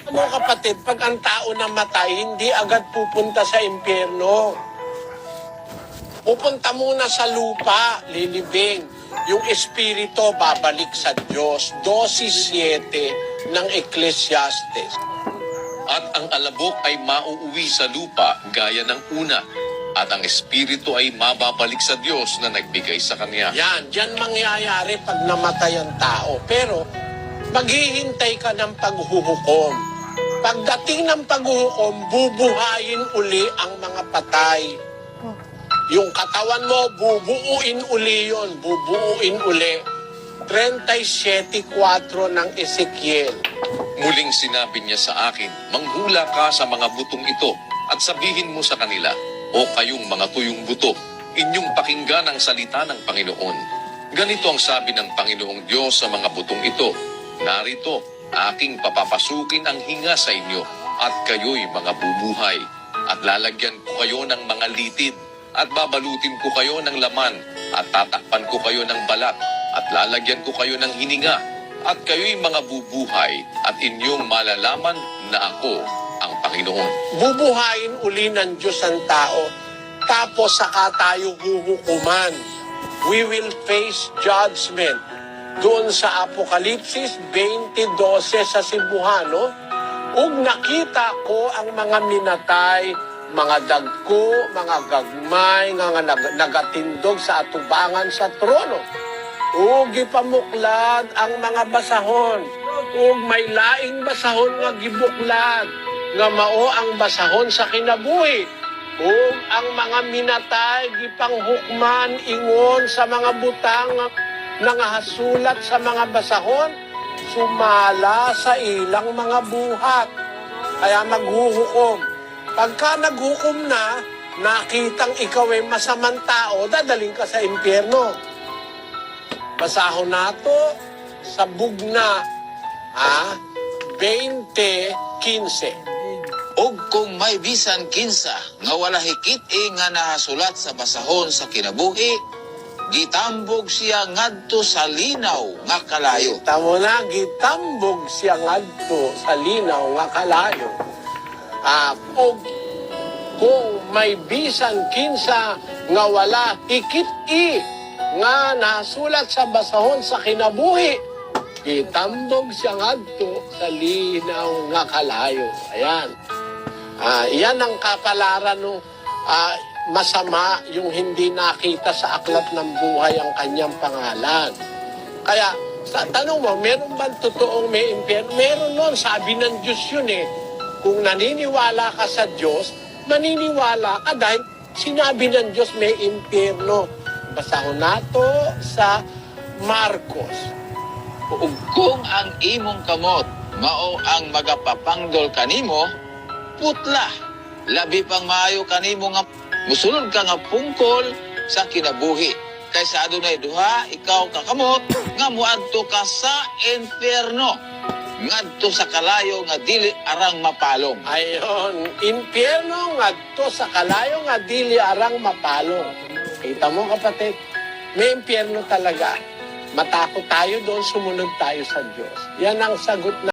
Ano kapatid, pag ang tao namatay, hindi agad pupunta sa impyerno. Pupunta muna sa lupa, lilibing. Yung espiritu babalik sa Diyos. 12:7 ng Ecclesiastes. At ang alabok ay mauuwi sa lupa gaya ng una. At ang espiritu ay mababalik sa Diyos na nagbigay sa kanya. Yan, diyan mangyayari pag namatay ang tao. Pero maghihintay ka ng paghuhukom. Pagdating ng paghuhukom, bubuhayin uli ang mga patay. Yung katawan mo, bubuuin uli yun. Bubuuin uli. 37:4 ng Ezekiel. Muling sinabi niya sa akin, manghula ka sa mga butong ito at sabihin mo sa kanila, o kayong mga tuyong buto, inyong pakinggan ang salita ng Panginoon. Ganito ang sabi ng Panginoong Diyos sa mga butong ito, narito, aking papapasukin ang hinga sa inyo at kayo'y mga bubuhay. At lalagyan ko kayo ng mga litid at babalutin ko kayo ng laman at tatakpan ko kayo ng balat at lalagyan ko kayo ng hininga at kayo'y mga bubuhay at inyong malalaman na ako ang Panginoon. Bubuhayin uli ng Diyos ang tao. Tapos saka tayo huhukuman. We will face judgment. Doon sa Apokalipsis 20:12 sa Cebuano, ug nakita ko ang mga minatay, mga dagko, mga gagmay, nga nagatindog sa atubangan sa trono. Ug gipamuklad ang mga basahon. Ug may laing basahon nga gibuklad, nga mao ang basahon sa kinabuhi. Ug ang mga minatay gipanghukman ingon sa mga butang nangahasulat sa mga basahon, sumala sa ilang mga buhat. Kaya maghuhukom. Pagka naghukom na, nakitang ikaw ay masamang tao, dadaling ka sa impyerno. Basahon nato sa Bugna 20:15. Og kung may bisan kinsa nga wala hikit nga nahasulat sa basahon sa kinabuhi, gitambog siya ngadto sa linaw nga kalayo. Tamo na, gitambog siya ngadto sa linaw nga kalayo. Og kung may bisan kinsa nga wala hikit nga nasulat sa basahon sa kinabuhi, gitambog siya ngadto sa linaw nga kalayo. Ayan. Yan ang kapalaran ng masama, yung hindi nakita sa aklat ng buhay ang kanyang pangalan. Kaya, sa tanong mo, meron ba totoong may impyerno? Meron nun, sabi ng Diyos yun eh. Kung naniniwala ka sa Diyos, maniniwala ka dahil sinabi ng Diyos may impyerno. Basahon nato sa Marcos. Ug kung ang imong kamot mao ang magapapangdol kanimo, putla. Labi pang maayo kanimo nga musulod ka nga pungkol sa kinabuhi. Kaysa adunay duha, ikaw kakamot nga muadto ka sa infierno. Ngadto sa kalayo nga dili arang mapalong. Ayon, impyerno ngadto sa kalayo nga dili arang mapalong. Kita mo kapatid, may impyerno talaga. Matakot tayo doon, sumunod tayo sa Diyos. Yan ang sagot na